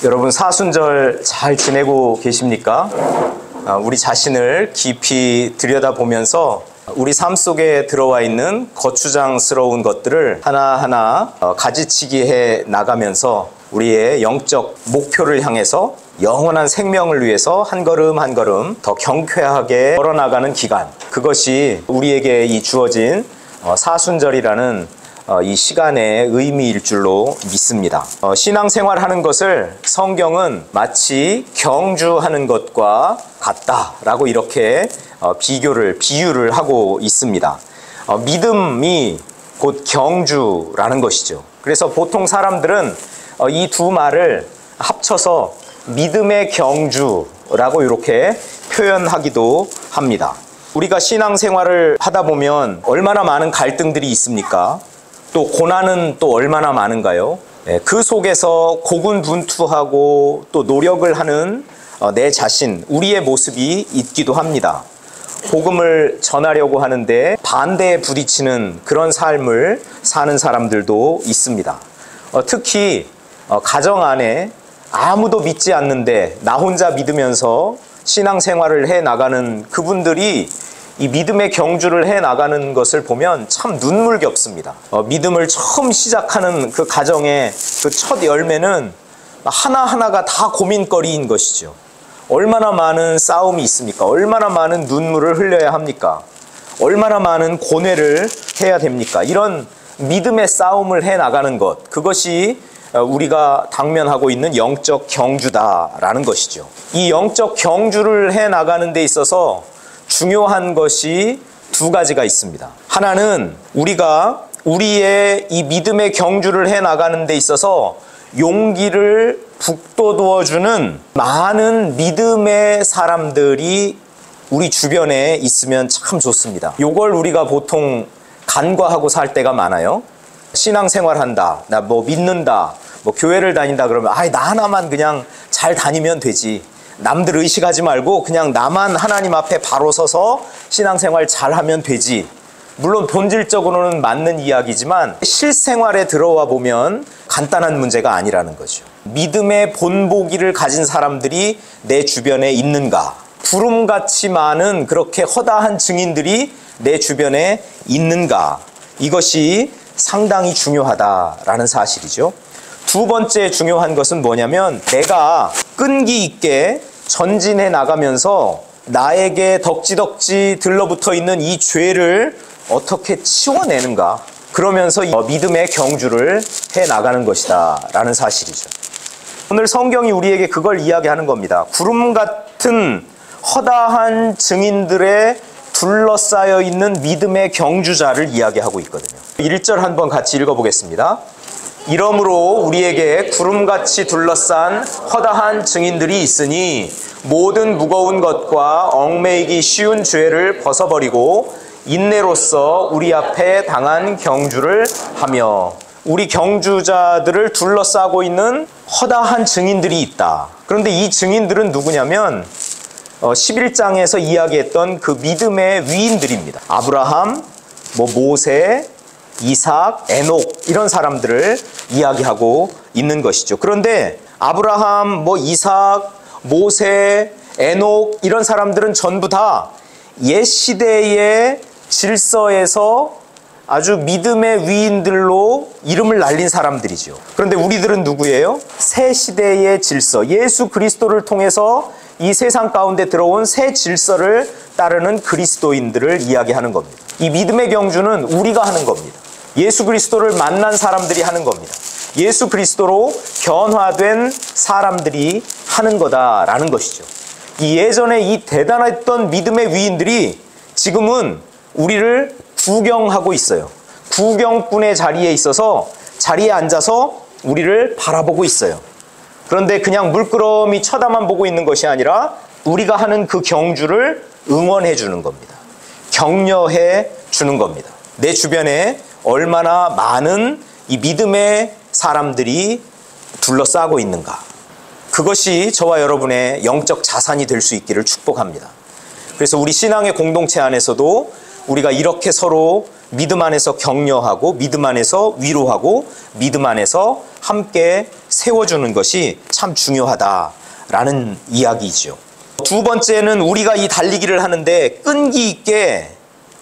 여러분 사순절 잘 지내고 계십니까? 우리 자신을 깊이 들여다보면서 우리 삶 속에 들어와 있는 거추장스러운 것들을 하나하나 가지치기 해 나가면서 우리의 영적 목표를 향해서 영원한 생명을 위해서 한 걸음 한 걸음 더 경쾌하게 걸어나가는 기간, 그것이 우리에게 이 주어진 사순절이라는 이 시간의 의미일 줄로 믿습니다. 신앙생활하는 것을 성경은 마치 경주하는 것과 같다라고 이렇게 비유를 하고 있습니다. 믿음이 곧 경주라는 것이죠. 그래서 보통 사람들은 이 두 말을 합쳐서 믿음의 경주라고 이렇게 표현하기도 합니다. 우리가 신앙생활을 하다 보면 얼마나 많은 갈등들이 있습니까? 또 고난은 또 얼마나 많은가요? 그 속에서 고군분투하고 또 노력을 하는 내 자신, 우리의 모습이 있기도 합니다. 복음을 전하려고 하는데 반대에 부딪히는 그런 삶을 사는 사람들도 있습니다. 특히 가정 안에 아무도 믿지 않는데 나 혼자 믿으면서 신앙생활을 해 나가는 그분들이 이 믿음의 경주를 해 나가는 것을 보면 참 눈물겹습니다. 믿음을 처음 시작하는 그 가정의 그 첫 열매는 하나하나가 다 고민거리인 것이죠. 얼마나 많은 싸움이 있습니까? 얼마나 많은 눈물을 흘려야 합니까? 얼마나 많은 고뇌를 해야 됩니까? 이런 믿음의 싸움을 해 나가는 것, 그것이 우리가 당면하고 있는 영적 경주다라는 것이죠. 이 영적 경주를 해 나가는 데 있어서 중요한 것이 두 가지가 있습니다. 하나는 우리가 우리의 이 믿음의 경주를 해 나가는 데 있어서 용기를 북돋워주는 많은 믿음의 사람들이 우리 주변에 있으면 참 좋습니다. 이걸 우리가 보통 간과하고 살 때가 많아요. 신앙생활한다, 나 뭐 믿는다, 뭐 교회를 다닌다 그러면 나 하나만 그냥 잘 다니면 되지. 남들 의식하지 말고 그냥 나만 하나님 앞에 바로 서서 신앙생활 잘하면 되지. 물론 본질적으로는 맞는 이야기지만 실생활에 들어와 보면 간단한 문제가 아니라는 거죠. 믿음의 본보기를 가진 사람들이 내 주변에 있는가? 구름같이 많은 그렇게 허다한 증인들이 내 주변에 있는가? 이것이 상당히 중요하다라는 사실이죠. 두 번째 중요한 것은 뭐냐면 내가 끈기 있게 전진해 나가면서 나에게 덕지덕지 들러붙어 있는 이 죄를 어떻게 치워내는가, 그러면서 믿음의 경주를 해 나가는 것이다 라는 사실이죠. 오늘 성경이 우리에게 그걸 이야기하는 겁니다. 구름 같은 허다한 증인들의 둘러싸여 있는 믿음의 경주자를 이야기하고 있거든요. 1절 한번 같이 읽어보겠습니다. 이러므로 우리에게 구름같이 둘러싼 허다한 증인들이 있으니 모든 무거운 것과 얽매이기 쉬운 죄를 벗어버리고 인내로써 우리 앞에 당한 경주를 하며, 우리 경주자들을 둘러싸고 있는 허다한 증인들이 있다. 그런데 이 증인들은 누구냐면 11장에서 이야기했던 그 믿음의 위인들입니다. 아브라함, 모세, 이삭, 에녹, 이런 사람들을 이야기하고 있는 것이죠. 그런데 아브라함, 이삭, 모세, 에녹, 이런 사람들은 전부 다 옛 시대의 질서에서 아주 믿음의 위인들로 이름을 날린 사람들이죠. 그런데 우리들은 누구예요? 새 시대의 질서, 예수 그리스도를 통해서 이 세상 가운데 들어온 새 질서를 따르는 그리스도인들을 이야기하는 겁니다. 이 믿음의 경주는 우리가 하는 겁니다. 예수 그리스도를 만난 사람들이 하는 겁니다. 예수 그리스도로 변화된 사람들이 하는 거다라는 것이죠. 이 예전에 이 대단했던 믿음의 위인들이 지금은 우리를 구경하고 있어요. 구경꾼의 자리에 있어서 자리에 앉아서 우리를 바라보고 있어요. 그런데 그냥 물끄러미 쳐다만 보고 있는 것이 아니라 우리가 하는 그 경주를 응원해 주는 겁니다. 격려해 주는 겁니다. 내 주변에 얼마나 많은 이 믿음의 사람들이 둘러싸고 있는가. 그것이 저와 여러분의 영적 자산이 될 수 있기를 축복합니다. 그래서 우리 신앙의 공동체 안에서도 우리가 이렇게 서로 믿음 안에서 격려하고 믿음 안에서 위로하고 믿음 안에서 함께 세워주는 것이 참 중요하다라는 이야기죠. 두 번째는 우리가 이 달리기를 하는데 끈기 있게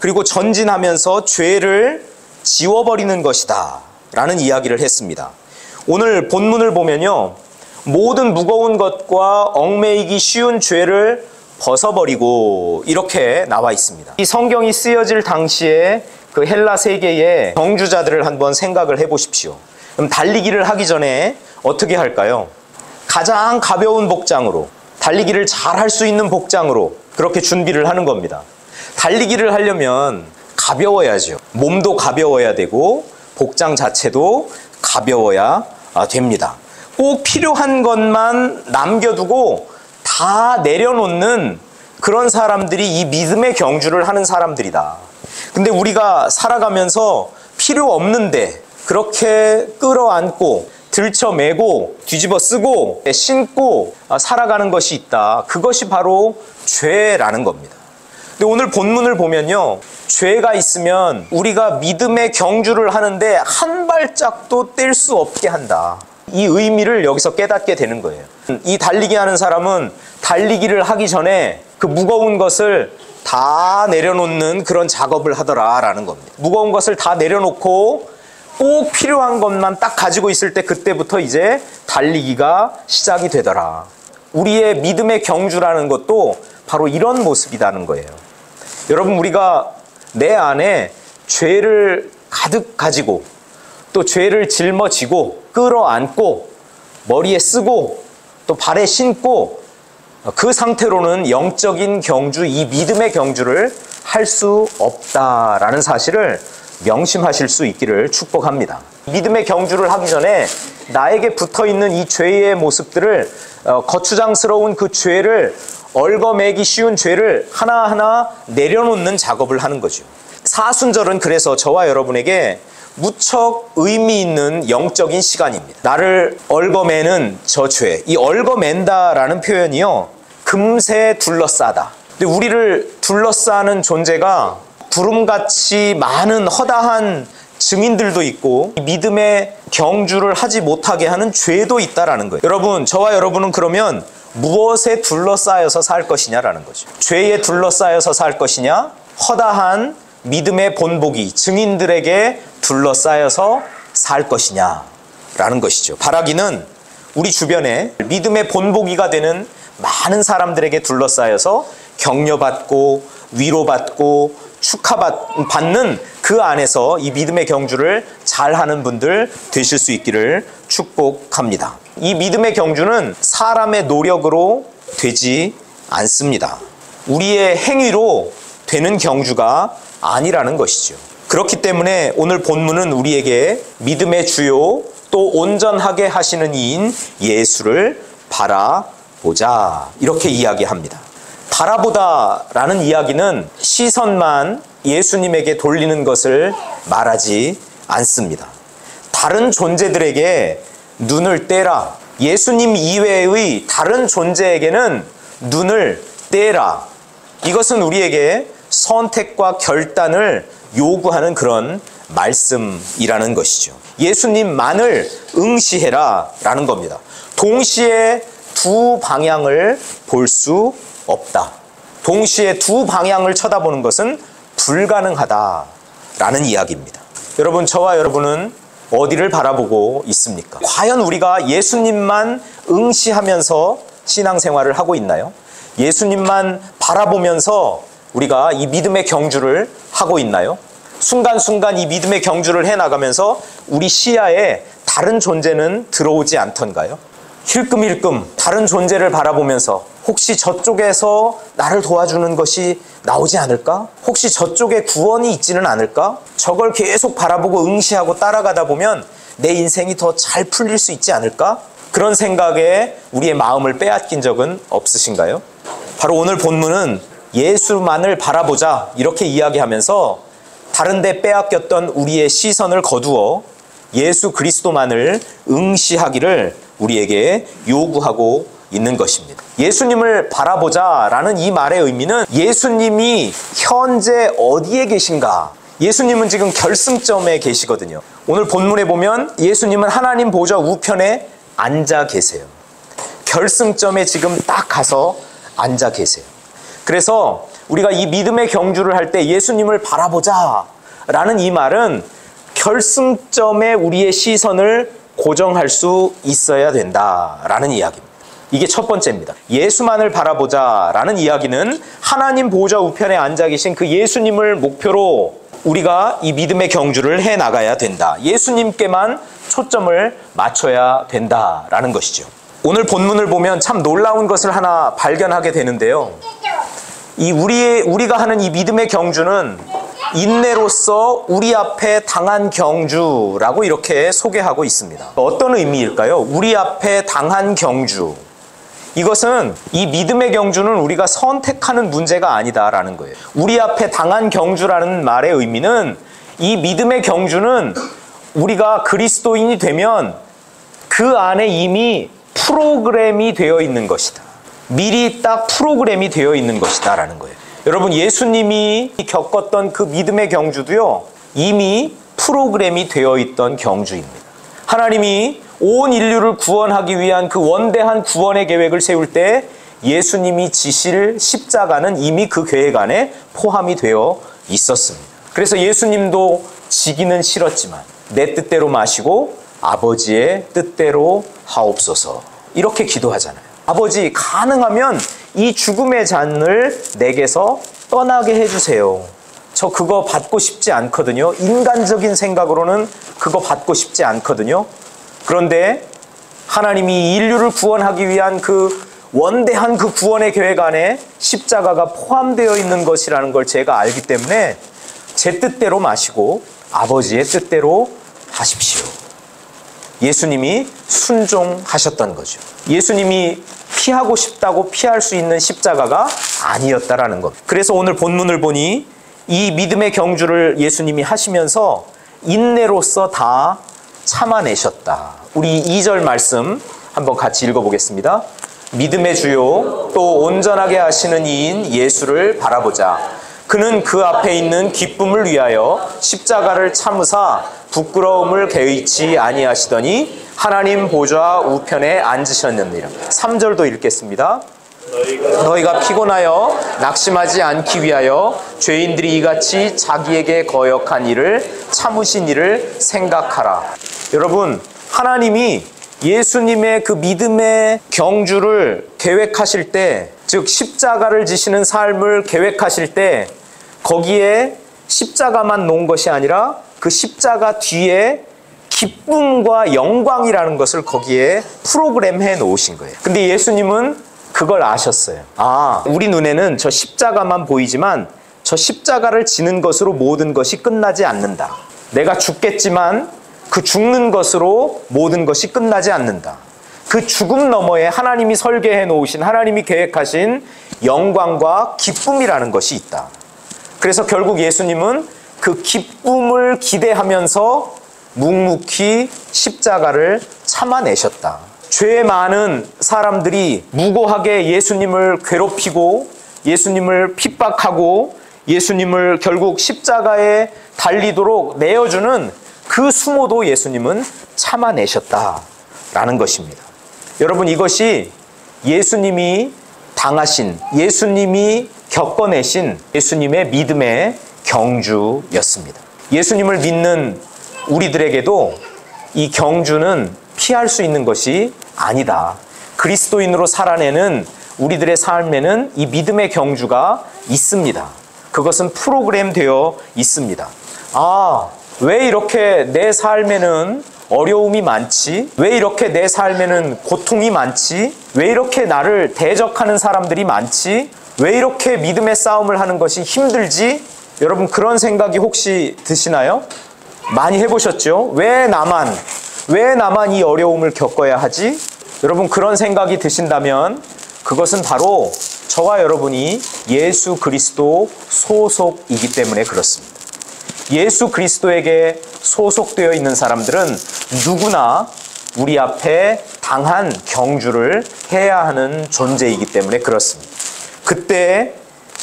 그리고 전진하면서 죄를 지워버리는 것이다 라는 이야기를 했습니다. 오늘 본문을 보면요, 모든 무거운 것과 얽매이기 쉬운 죄를 벗어버리고 이렇게 나와 있습니다. 이 성경이 쓰여질 당시에 그 헬라 세계의 경주자들을 한번 생각을 해보십시오. 그럼 달리기를 하기 전에 어떻게 할까요? 가장 가벼운 복장으로, 달리기를 잘 할 수 있는 복장으로 그렇게 준비를 하는 겁니다. 달리기를 하려면 가벼워야죠. 몸도 가벼워야 되고 복장 자체도 가벼워야 됩니다. 꼭 필요한 것만 남겨두고 다 내려놓는 그런 사람들이 이 믿음의 경주를 하는 사람들이다. 근데 우리가 살아가면서 필요 없는데 그렇게 끌어안고 들쳐매고 뒤집어 쓰고 신고 살아가는 것이 있다. 그것이 바로 죄라는 겁니다. 근데 오늘 본문을 보면요, 죄가 있으면 우리가 믿음의 경주를 하는데 한 발짝도 뗄 수 없게 한다. 이 의미를 여기서 깨닫게 되는 거예요. 이 달리기 하는 사람은 달리기를 하기 전에 그 무거운 것을 다 내려놓는 그런 작업을 하더라라는 겁니다. 무거운 것을 다 내려놓고 꼭 필요한 것만 딱 가지고 있을 때 그때부터 이제 달리기가 시작이 되더라. 우리의 믿음의 경주라는 것도 바로 이런 모습이라는 거예요. 여러분, 우리가 내 안에 죄를 가득 가지고 또 죄를 짊어지고 끌어안고 머리에 쓰고 또 발에 신고 그 상태로는 영적인 경주, 이 믿음의 경주를 할 수 없다라는 사실을 명심하실 수 있기를 축복합니다. 믿음의 경주를 하기 전에 나에게 붙어있는 이 죄의 모습들을 거추장스러운 그 죄를 얽어매기 쉬운 죄를 하나하나 내려놓는 작업을 하는 거죠. 사순절은 그래서 저와 여러분에게 무척 의미 있는 영적인 시간입니다. 나를 얽어매는 저 죄, 이 얽어맨다라는 표현이요, 금세 둘러싸다. 근데 우리를 둘러싸는 존재가 구름같이 많은 허다한 증인들도 있고 믿음의 경주를 하지 못하게 하는 죄도 있다라는 거예요. 여러분, 저와 여러분은 그러면 무엇에 둘러싸여서 살 것이냐라는 거죠. 죄에 둘러싸여서 살 것이냐, 허다한 믿음의 본보기, 증인들에게 둘러싸여서 살 것이냐라는 것이죠. 바라기는 우리 주변에 믿음의 본보기가 되는 많은 사람들에게 둘러싸여서 격려받고 위로받고 축하받는 그 안에서 이 믿음의 경주를 잘하는 분들 되실 수 있기를 축복합니다. 이 믿음의 경주는 사람의 노력으로 되지 않습니다. 우리의 행위로 되는 경주가 아니라는 것이죠. 그렇기 때문에 오늘 본문은 우리에게 믿음의 주요 또 온전하게 하시는 이인 예수를 바라보자 이렇게 이야기합니다. 바라보다라는 이야기는 시선만 예수님에게 돌리는 것을 말하지 않습니다. 다른 존재들에게 눈을 떼라. 예수님 이외의 다른 존재에게는 눈을 떼라. 이것은 우리에게 선택과 결단을 요구하는 그런 말씀이라는 것이죠. 예수님만을 응시해라 라는 겁니다. 동시에 두 방향을 볼 수 없다. 동시에 두 방향을 쳐다보는 것은 불가능하다라는 이야기입니다. 여러분, 저와 여러분은 어디를 바라보고 있습니까? 과연 우리가 예수님만 응시하면서 신앙생활을 하고 있나요? 예수님만 바라보면서 우리가 이 믿음의 경주를 하고 있나요? 순간순간 이 믿음의 경주를 해나가면서 우리 시야에 다른 존재는 들어오지 않던가요? 힐끔힐끔 다른 존재를 바라보면서 혹시 저쪽에서 나를 도와주는 것이 나오지 않을까? 혹시 저쪽에 구원이 있지는 않을까? 저걸 계속 바라보고 응시하고 따라가다 보면 내 인생이 더 잘 풀릴 수 있지 않을까? 그런 생각에 우리의 마음을 빼앗긴 적은 없으신가요? 바로 오늘 본문은 예수만을 바라보자 이렇게 이야기하면서 다른 데 빼앗겼던 우리의 시선을 거두어 예수 그리스도만을 응시하기를 우리에게 요구하고 있는 것입니다. 예수님을 바라보자라는 이 말의 의미는 예수님이 현재 어디에 계신가? 예수님은 지금 결승점에 계시거든요. 오늘 본문에 보면 예수님은 하나님 보좌 우편에 앉아 계세요. 결승점에 지금 딱 가서 앉아 계세요. 그래서 우리가 이 믿음의 경주를 할 때 예수님을 바라보자 라는 이 말은 결승점에 우리의 시선을 고정할 수 있어야 된다라는 이야기입니다. 이게 첫 번째입니다. 예수만을 바라보자라는 이야기는 하나님 보좌 우편에 앉아 계신 그 예수님을 목표로 우리가 이 믿음의 경주를 해 나가야 된다. 예수님께만 초점을 맞춰야 된다라는 것이죠. 오늘 본문을 보면 참 놀라운 것을 하나 발견하게 되는데요. 우리가 하는 이 믿음의 경주는 인내로서 우리 앞에 당한 경주라고 이렇게 소개하고 있습니다. 어떤 의미일까요? 우리 앞에 당한 경주. 이것은 이 믿음의 경주는 우리가 선택하는 문제가 아니다라는 거예요. 우리 앞에 당한 경주라는 말의 의미는 이 믿음의 경주는 우리가 그리스도인이 되면 그 안에 이미 프로그램이 되어 있는 것이다. 미리 딱 프로그램이 되어 있는 것이다 라는 거예요. 여러분, 예수님이 겪었던 그 믿음의 경주도요, 이미 프로그램이 되어 있던 경주입니다. 하나님이 온 인류를 구원하기 위한 그 원대한 구원의 계획을 세울 때 예수님이 지실 십자가는 이미 그 계획 안에 포함이 되어 있었습니다. 그래서 예수님도 지기는 싫었지만 내 뜻대로 마시고 아버지의 뜻대로 하옵소서, 이렇게 기도하잖아요. 아버지, 가능하면 이 죽음의 잔을 내게서 떠나게 해주세요. 저 그거 받고 싶지 않거든요. 인간적인 생각으로는 그거 받고 싶지 않거든요. 그런데 하나님이 인류를 구원하기 위한 그 원대한 그 구원의 계획 안에 십자가가 포함되어 있는 것이라는 걸 제가 알기 때문에 제 뜻대로 마시고 아버지의 뜻대로 하십시오. 예수님이 순종하셨던 거죠. 예수님이 피하고 싶다고 피할 수 있는 십자가가 아니었다라는 것. 그래서 오늘 본문을 보니 이 믿음의 경주를 예수님이 하시면서 인내로서 다 참아내셨다. 우리 2절 말씀 한번 같이 읽어보겠습니다. 믿음의 주요 또 온전하게 하시는 이인 예수를 바라보자. 그는 그 앞에 있는 기쁨을 위하여 십자가를 참으사 부끄러움을 개의치 아니하시더니 하나님 보좌 우편에 앉으셨느니라. 3절도 읽겠습니다. 너희가 피곤하여 낙심하지 않기 위하여 죄인들이 이같이 자기에게 거역한 일을 참으신 일을 생각하라. 여러분, 하나님이 예수님의 그 믿음의 경주를 계획하실 때, 즉 십자가를 지시는 삶을 계획하실 때 거기에 십자가만 놓은 것이 아니라 그 십자가 뒤에 기쁨과 영광이라는 것을 거기에 프로그램해 놓으신 거예요. 근데 예수님은 그걸 아셨어요. 우리 눈에는 저 십자가만 보이지만 저 십자가를 지는 것으로 모든 것이 끝나지 않는다. 내가 죽겠지만 그 죽는 것으로 모든 것이 끝나지 않는다. 그 죽음 너머에 하나님이 설계해 놓으신, 하나님이 계획하신 영광과 기쁨이라는 것이 있다. 그래서 결국 예수님은 그 기쁨을 기대하면서 묵묵히 십자가를 참아내셨다. 죄 많은 사람들이 무고하게 예수님을 괴롭히고 예수님을 핍박하고 예수님을 결국 십자가에 달리도록 내어주는 그 수모도 예수님은 참아내셨다라는 것입니다. 여러분, 이것이 예수님이 당하신, 예수님이 겪어내신 예수님의 믿음의 경주였습니다. 예수님을 믿는 우리들에게도 이 경주는 피할 수 있는 것이 아니다. 그리스도인으로 살아내는 우리들의 삶에는 이 믿음의 경주가 있습니다. 그것은 프로그램 되어 있습니다. 왜 이렇게 내 삶에는 어려움이 많지? 왜 이렇게 내 삶에는 고통이 많지? 왜 이렇게 나를 대적하는 사람들이 많지? 왜 이렇게 믿음의 싸움을 하는 것이 힘들지? 여러분, 그런 생각이 혹시 드시나요? 많이 해보셨죠? 왜 나만 이 어려움을 겪어야 하지? 여러분, 그런 생각이 드신다면 그것은 바로 저와 여러분이 예수 그리스도 소속이기 때문에 그렇습니다. 예수 그리스도에게 소속되어 있는 사람들은 누구나 우리 앞에 당한 경주를 해야 하는 존재이기 때문에 그렇습니다. 그때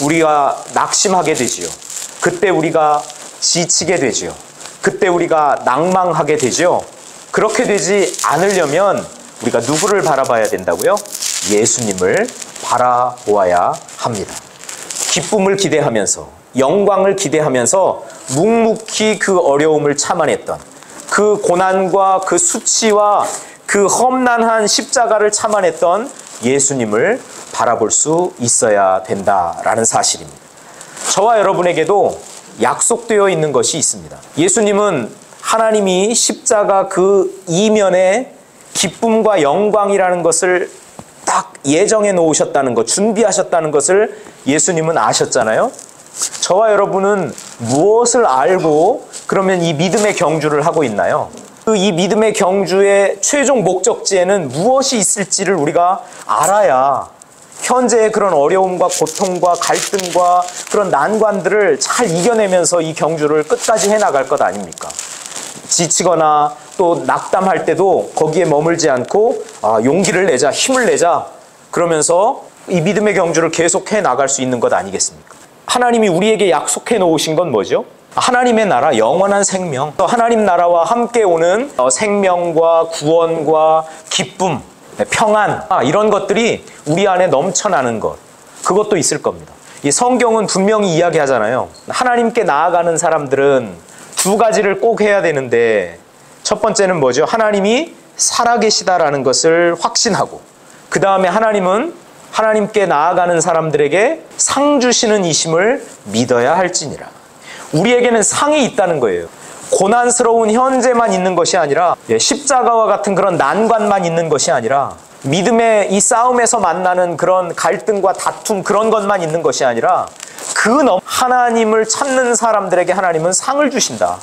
우리가 낙심하게 되지요. 그때 우리가 지치게 되지요. 그때 우리가 낭망하게 되죠. 그렇게 되지 않으려면 우리가 누구를 바라봐야 된다고요? 예수님을 바라보아야 합니다. 기쁨을 기대하면서, 영광을 기대하면서 묵묵히 그 어려움을 참아냈던, 그 고난과 그 수치와 그 험난한 십자가를 참아냈던 예수님을 바라볼 수 있어야 된다라는 사실입니다. 저와 여러분에게도 약속되어 있는 것이 있습니다. 예수님은 하나님이 십자가 그 이면에 기쁨과 영광이라는 것을 딱 예정해 놓으셨다는 것, 준비하셨다는 것을 예수님은 아셨잖아요. 저와 여러분은 무엇을 알고 그러면 이 믿음의 경주를 하고 있나요? 이 믿음의 경주의 최종 목적지에는 무엇이 있을지를 우리가 알아야 현재의 그런 어려움과 고통과 갈등과 그런 난관들을 잘 이겨내면서 이 경주를 끝까지 해나갈 것 아닙니까? 지치거나 또 낙담할 때도 거기에 머물지 않고 용기를 내자, 힘을 내자, 그러면서 이 믿음의 경주를 계속해 나갈 수 있는 것 아니겠습니까? 하나님이 우리에게 약속해 놓으신 건 뭐죠? 하나님의 나라, 영원한 생명, 하나님 나라와 함께 오는 생명과 구원과 기쁨, 평안, 이런 것들이 우리 안에 넘쳐나는 것, 그것도 있을 겁니다. 이 성경은 분명히 이야기하잖아요. 하나님께 나아가는 사람들은 두 가지를 꼭 해야 되는데, 첫 번째는 뭐죠? 하나님이 살아계시다라는 것을 확신하고, 그 다음에 하나님은 하나님께 나아가는 사람들에게 상 주시는 이심을 믿어야 할지니라. 우리에게는 상이 있다는 거예요. 고난스러운 현재만 있는 것이 아니라, 십자가와 같은 그런 난관만 있는 것이 아니라, 믿음의 이 싸움에서 만나는 그런 갈등과 다툼, 그런 것만 있는 것이 아니라, 하나님을 찾는 사람들에게 하나님은 상을 주신다.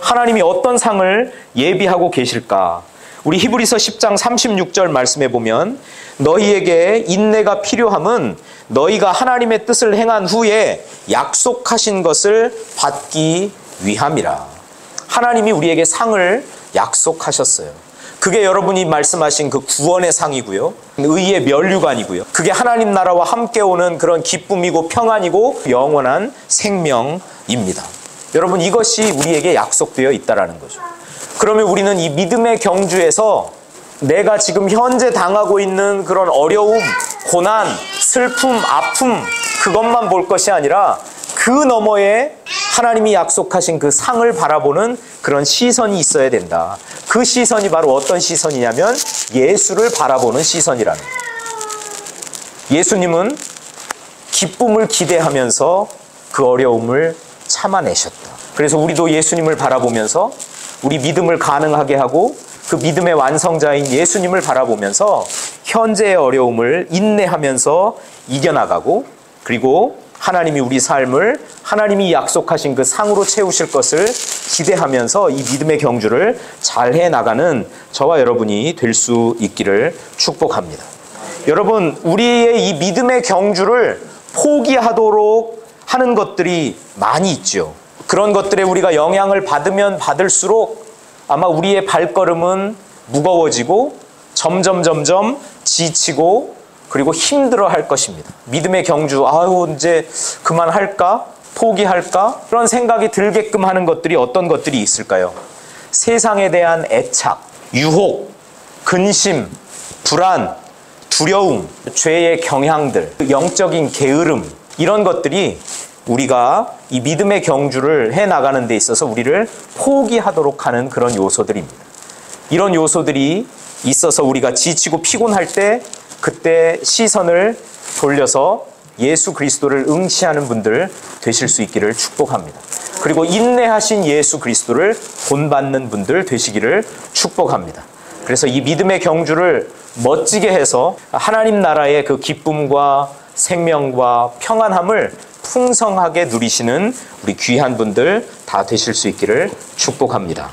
하나님이 어떤 상을 예비하고 계실까? 우리 히브리서 10장 36절 말씀에 보면, 너희에게 인내가 필요함은 너희가 하나님의 뜻을 행한 후에 약속하신 것을 받기 위함이라. 하나님이 우리에게 상을 약속하셨어요. 그게 여러분이 말씀하신 그 구원의 상이고요, 의의 면류관이고요, 그게 하나님 나라와 함께 오는 그런 기쁨이고 평안이고 영원한 생명입니다. 여러분, 이것이 우리에게 약속되어 있다는 거죠. 그러면 우리는 이 믿음의 경주에서 내가 지금 현재 당하고 있는 그런 어려움, 고난, 슬픔, 아픔, 그것만 볼 것이 아니라 그 너머에 하나님이 약속하신 그 상을 바라보는 그런 시선이 있어야 된다. 그 시선이 바로 어떤 시선이냐면 예수를 바라보는 시선이라는 거예요. 예수님은 기쁨을 기대하면서 그 어려움을 참아내셨다. 그래서 우리도 예수님을 바라보면서 우리 믿음을 가능하게 하고 그 믿음의 완성자인 예수님을 바라보면서 현재의 어려움을 인내하면서 이겨나가고, 그리고 하나님이 우리 삶을 하나님이 약속하신 그 상으로 채우실 것을 기대하면서 이 믿음의 경주를 잘 해나가는 저와 여러분이 될 수 있기를 축복합니다. 여러분, 우리의 이 믿음의 경주를 포기하도록 하는 것들이 많이 있죠. 그런 것들에 우리가 영향을 받으면 받을수록 아마 우리의 발걸음은 무거워지고 점점 지치고 그리고 힘들어 할 것입니다. 믿음의 경주, 이제 그만할까? 포기할까? 그런 생각이 들게끔 하는 것들이 어떤 것들이 있을까요? 세상에 대한 애착, 유혹, 근심, 불안, 두려움, 죄의 경향들, 영적인 게으름, 이런 것들이 우리가 이 믿음의 경주를 해나가는 데 있어서 우리를 포기하도록 하는 그런 요소들입니다. 이런 요소들이 있어서 우리가 지치고 피곤할 때 그때 시선을 돌려서 예수 그리스도를 응시하는 분들 되실 수 있기를 축복합니다. 그리고 인내하신 예수 그리스도를 본받는 분들 되시기를 축복합니다. 그래서 이 믿음의 경주를 멋지게 해서 하나님 나라의 그 기쁨과 생명과 평안함을 풍성하게 누리시는 우리 귀한 분들 다 되실 수 있기를 축복합니다.